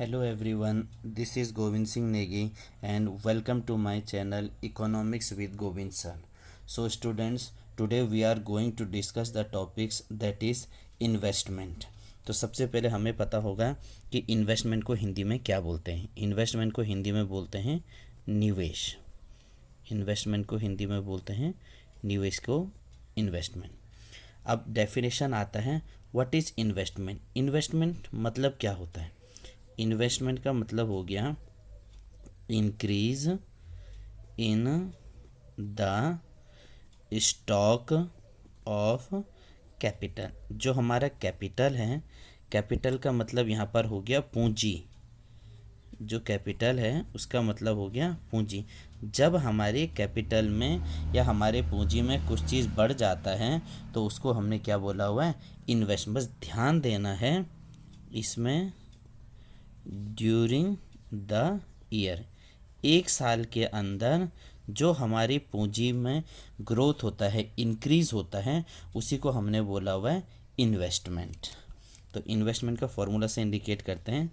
Hello everyone, this is Govind Singh Negi and welcome to my channel Economics with Govind sir. So students, today we are going to discuss the topics that is investment. तो सबसे पहले हमें पता होगा कि investment को हिंदी में क्या बोलते हैं। इन्वेस्टमेंट को हिंदी में बोलते हैं निवेश। इन्वेस्टमेंट को हिंदी में बोलते हैं निवेश को इन्वेस्टमेंट। अब डेफिनेशन आता है, व्हाट इज़ इन्वेस्टमेंट। इन्वेस्टमेंट मतलब क्या होता है। इन्वेस्टमेंट का मतलब हो गया increase in the stock of capital. जो हमारा कैपिटल है, कैपिटल का मतलब यहाँ पर हो गया पूंजी। जो कैपिटल है उसका मतलब हो गया पूंजी। जब हमारे कैपिटल में या हमारे पूंजी में कुछ चीज़ बढ़ जाता है तो उसको हमने क्या बोला हुआ है, इन्वेस्ट। बस ध्यान देना है इसमें, ड्यूरिंग द ईयर, एक साल के अंदर जो हमारी पूंजी में ग्रोथ होता है, इंक्रीज़ होता है, उसी को हमने बोला हुआ है इन्वेस्टमेंट। तो इन्वेस्टमेंट का फॉर्मूला से इंडिकेट करते हैं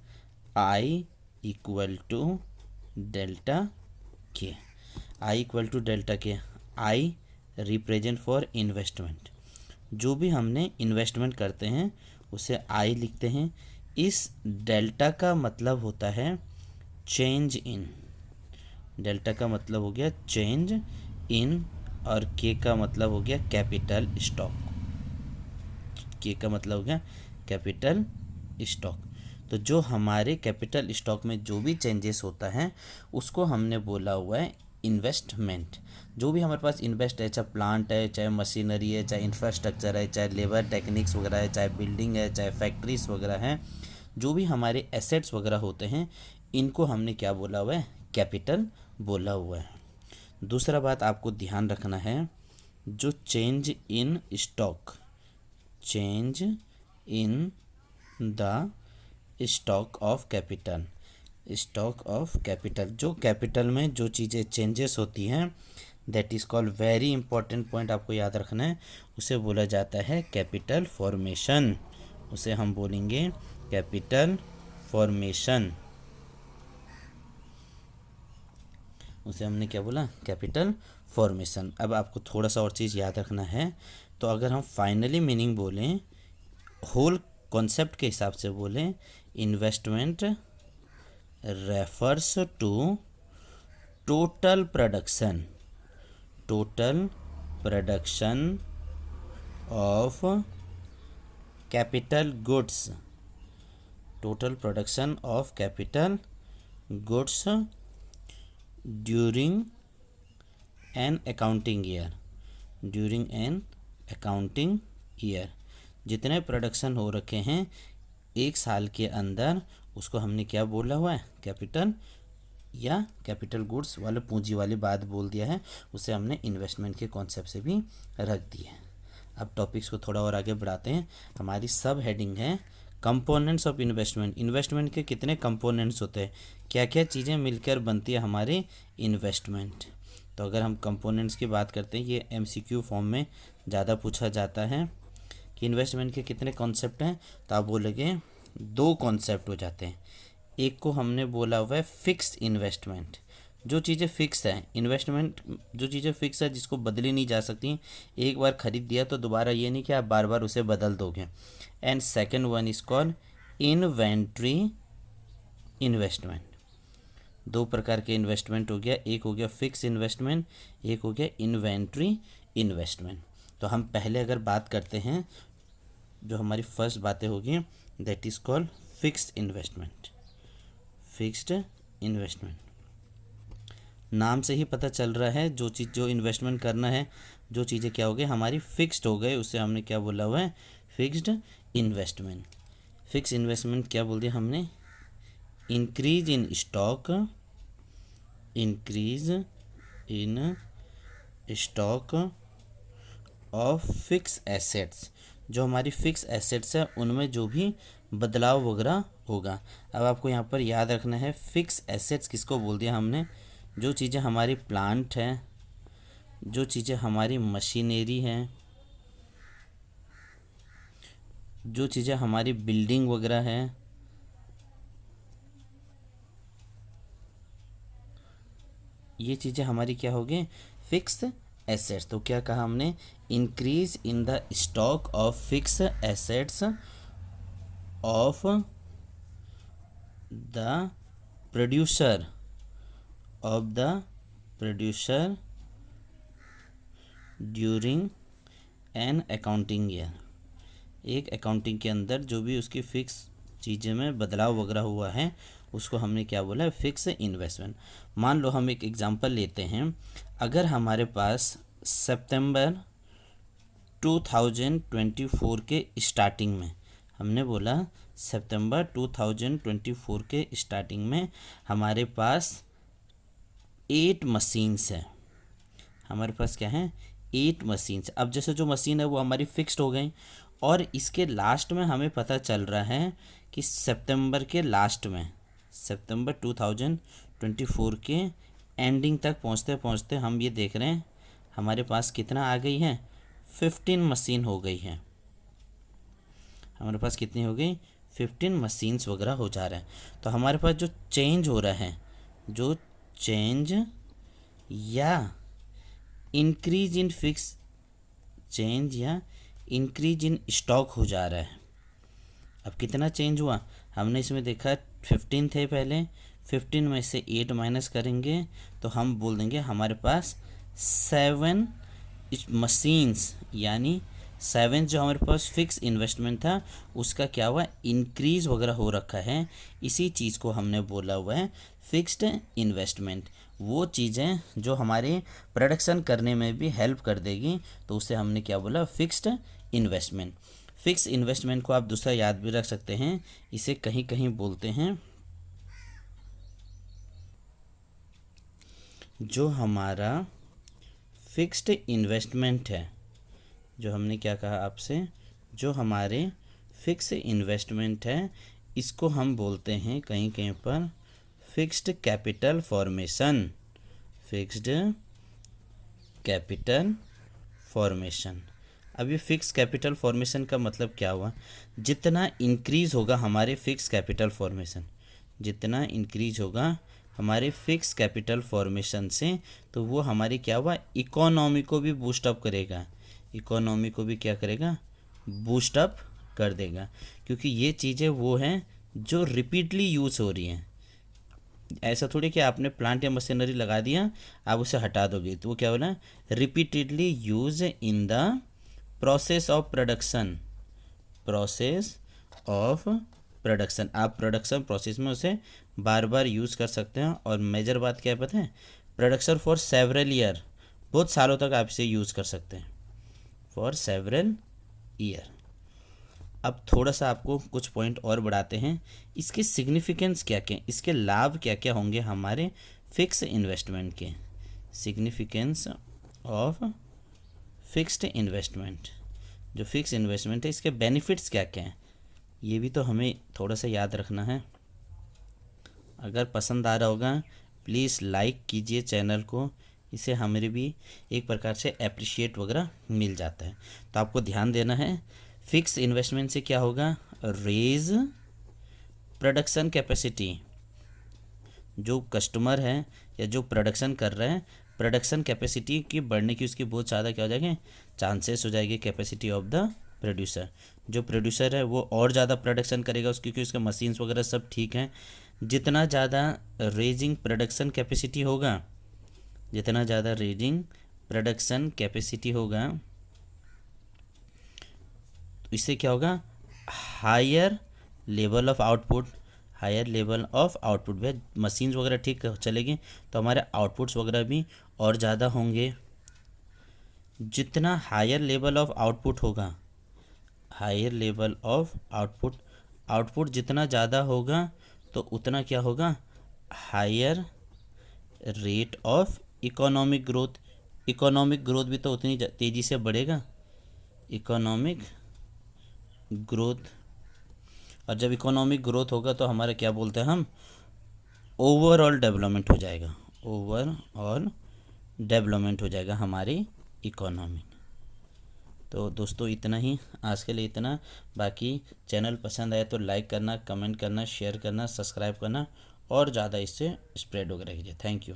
आई इक्वल टू डेल्टा के। आई इक्वल टू डेल्टा के। I represent for investment. जो भी हमने इन्वेस्टमेंट करते हैं उसे आई लिखते हैं। इस डेल्टा का मतलब होता है चेंज इन। डेल्टा का मतलब हो गया चेंज इन और के का मतलब हो गया कैपिटल स्टॉक। के का मतलब हो गया कैपिटल स्टॉक। तो जो हमारे कैपिटल स्टॉक में जो भी चेंजेस होता है उसको हमने बोला हुआ है इन्वेस्टमेंट। जो भी हमारे पास इन्वेस्ट है, चाहे प्लांट है, चाहे मशीनरी है, चाहे इंफ्रास्ट्रक्चर है, चाहे लेबर टेक्निक्स वगैरह है, चाहे बिल्डिंग है, चाहे फैक्ट्रीज वगैरह हैं, जो भी हमारे एसेट्स वगैरह होते हैं, इनको हमने क्या बोला हुआ है, कैपिटल बोला हुआ है। दूसरा बात आपको ध्यान रखना है, जो change in stock, change in the stock of capital, stock of capital, जो कैपिटल में जो चीज़ें चेंजेस होती हैं, that is called, very important point आपको याद रखना है, उसे बोला जाता है कैपिटल फॉर्मेशन। उसे हम बोलेंगे कैपिटल फॉर्मेशन। उसे हमने क्या बोला, कैपिटल फॉर्मेशन। अब आपको थोड़ा सा और चीज़ याद रखना है, तो अगर हम फाइनली मीनिंग बोलें, होल कॉन्सेप्ट के हिसाब से बोलें, investment refers to total production, total production of capital goods, total production of capital goods during an accounting year, during an accounting year. जितने प्रोडक्शन हो रखे हैं एक साल के अंदर, उसको हमने क्या बोला हुआ है, कैपिटल या कैपिटल गुड्स वाले पूंजी वाली बात बोल दिया है, उसे हमने इन्वेस्टमेंट के कॉन्सेप्ट से भी रख दिया है। अब टॉपिक्स को थोड़ा और आगे बढ़ाते हैं। हमारी सब हेडिंग है कंपोनेंट्स ऑफ इन्वेस्टमेंट। इन्वेस्टमेंट के कितने कंपोनेंट्स होते हैं, क्या क्या चीज़ें मिलकर बनती है हमारे इन्वेस्टमेंट। तो अगर हम कंपोनेंट्स की बात करते हैं, ये एमसीक्यू फॉर्म में ज़्यादा पूछा जाता है कि इन्वेस्टमेंट के कितने कॉन्सेप्ट हैं, तो आप बोलोगे दो कॉन्सेप्ट हो जाते हैं। एक को हमने बोला हुआ है फिक्स इन्वेस्टमेंट, जो चीज़ें फिक्स हैं, इन्वेस्टमेंट जो चीज़ें फिक्स है, जिसको बदली नहीं जा सकती, एक बार खरीद दिया तो दोबारा ये नहीं कि आप बार बार उसे बदल दोगे। And second one is called inventory investment. दो प्रकार के इन्वेस्टमेंट हो गया, एक हो गया फिक्स इन्वेस्टमेंट, एक हो गया इन्वेंट्री इन्वेस्टमेंट। तो हम पहले अगर बात करते हैं, जो हमारी फर्स्ट बातें होगी, that is called fixed investment. Fixed investment, नाम से ही पता चल रहा है, जो चीज़ जो इन्वेस्टमेंट करना है, जो चीज़ें क्या हो गई हमारी फिक्स्ड हो गए, उसे हमने क्या बोला हुआ है, फिक्स्ड इन्वेस्टमेंट। फिक्स इन्वेस्टमेंट क्या बोल दिया हमने, increase in stock, increase in stock of fix assets. जो हमारी फिक्स एसेट्स है उनमें जो भी बदलाव वगैरह होगा। अब आपको यहाँ पर याद रखना है, फिक्स एसेट्स किसको बोल दिया हमने, जो चीज़ें हमारी प्लांट हैं, जो चीज़ें हमारी मशीनरी हैं, जो चीज़ें हमारी बिल्डिंग वगैरह हैं, ये चीज़ें हमारी क्या हो गई, फिक्स एसेट्स। तो क्या कहा हमने, increase in the stock of fix assets of the producer during an accounting year. एक अकाउंटिंग के अंदर जो भी उसकी फिक्स चीज़ें में बदलाव वगैरह हुआ है उसको हमने क्या बोला है, फिक्स इन्वेस्टमेंट। मान लो हम एक एग्जांपल लेते हैं, अगर हमारे पास सितंबर 2024 के स्टार्टिंग में, हमने बोला सितंबर 2024 के स्टार्टिंग में हमारे पास 8 मशीन्स है। हमारे पास क्या है, 8 मशीन्स। अब जैसे जो मशीन है वो हमारी फिक्स्ड हो गई, और इसके लास्ट में हमें पता चल रहा है कि सितंबर के लास्ट में, सितंबर 2024 के एंडिंग तक पहुंचते पहुंचते हम ये देख रहे हैं हमारे पास कितना आ गई है, 15 मशीन हो गई है। हमारे पास कितनी हो गई, 15 मशीन्स वगैरह हो जा रहे हैं। तो हमारे पास जो चेंज हो रहा है, जो चेंज या इंक्रीज इन फिक्स, चेंज या इंक्रीज इन स्टॉक हो जा रहा है। अब कितना चेंज हुआ, हमने इसमें देखा 15 थे पहले, 15 में से 8 माइनस करेंगे तो हम बोल देंगे हमारे पास 7 मशीन्स, यानी 7 जो हमारे पास फिक्स इन्वेस्टमेंट था उसका क्या हुआ, इंक्रीज वगैरह हो रखा है। इसी चीज़ को हमने बोला हुआ है फिक्स्ड इन्वेस्टमेंट। वो चीज़ें जो हमारे प्रोडक्शन करने में भी हेल्प कर देगी, तो उसे हमने क्या बोला, फिक्स्ड इन्वेस्टमेंट। फिक्स इन्वेस्टमेंट को आप दूसरा याद भी रख सकते हैं, इसे कहीं कहीं बोलते हैं जो हमारा फिक्स्ड इन्वेस्टमेंट है, जो हमने क्या कहा आपसे, जो हमारे फिक्स इन्वेस्टमेंट है इसको हम बोलते हैं कहीं कहीं पर fixed capital formation. Fixed capital formation. अब ये फिक्स कैपिटल फॉर्मेशन का मतलब क्या हुआ, जितना इंक्रीज होगा हमारे फिक्स कैपिटल फॉर्मेशन, जितना इंक्रीज होगा हमारे फिक्स कैपिटल फॉर्मेशन से, तो वो हमारी क्या हुआ, इकोनॉमी को भी बूस्ट अप करेगा। इकोनॉमी को भी क्या करेगा, बूस्ट अप कर देगा, क्योंकि ये चीज़ें वो हैं जो रिपीटली यूज़ हो रही हैं। ऐसा थोड़ी कि आपने प्लांट या मशीनरी लगा दिया आप उसे हटा दोगे, तो वो क्या होना, repeatedly use in the process of production. Process of production, आप प्रोडक्शन प्रोसेस में उसे बार बार यूज़ कर सकते हैं। और मेजर बात क्या है पता है, प्रोडक्शन फॉर सेवरल ईयर, बहुत सालों तक आप इसे यूज़ कर सकते हैं, फॉर सेवरल ईयर। अब थोड़ा सा आपको कुछ पॉइंट और बढ़ाते हैं, इसके सिग्निफिकेंस क्या क्या, इसके लाभ क्या क्या होंगे हमारे फिक्स इन्वेस्टमेंट के। सिग्निफिकेंस ऑफ फिक्स्ड इन्वेस्टमेंट, जो फिक्स इन्वेस्टमेंट है इसके बेनिफिट्स क्या क्या हैं, ये भी तो हमें थोड़ा सा याद रखना है। अगर पसंद आ रहा होगा प्लीज़ लाइक कीजिए चैनल को, इसे हमें भी एक प्रकार से अप्रिशिएट वगैरह मिल जाता है। तो आपको ध्यान देना है, फिक्स इन्वेस्टमेंट से क्या होगा, रेज प्रोडक्शन कैपेसिटी। जो कस्टमर है या जो प्रोडक्शन कर रहे हैं, प्रोडक्शन कैपेसिटी की बढ़ने की उसकी बहुत ज़्यादा क्या हो जाएगी, चांसेस हो जाएगी। कैपेसिटी ऑफ द प्रोड्यूसर, जो प्रोड्यूसर है वो और ज़्यादा प्रोडक्शन करेगा उसकी, क्योंकि उसके मशीन्स वगैरह सब ठीक हैं। जितना ज़्यादा रेजिंग प्रोडक्शन कैपेसिटी होगा, जितना ज़्यादा रेजिंग प्रोडक्शन कैपेसिटी होगा, तो इससे क्या होगा, higher level of output. Higher level of output में मशीन्स वगैरह ठीक चलेगी तो हमारे आउटपुट्स वगैरह भी और ज़्यादा होंगे। जितना हायर लेवल ऑफ आउटपुट होगा, higher level of output, output जितना ज़्यादा होगा तो उतना क्या होगा, higher rate of economic growth. Economic growth भी तो उतनी तेज़ी से बढ़ेगा, इकोनॉमिक ग्रोथ। और जब इकोनॉमिक ग्रोथ होगा तो हमारा क्या बोलते हैं हम, ओवरऑल डेवलपमेंट हो जाएगा, ओवरऑल डेवलपमेंट हो जाएगा हमारी इकोनॉमी। तो दोस्तों इतना ही आज के लिए, इतना। बाकी चैनल पसंद आए तो लाइक करना, कमेंट करना, शेयर करना, सब्सक्राइब करना और ज़्यादा इससे स्प्रेड वगैरह कीजिए। Thank you.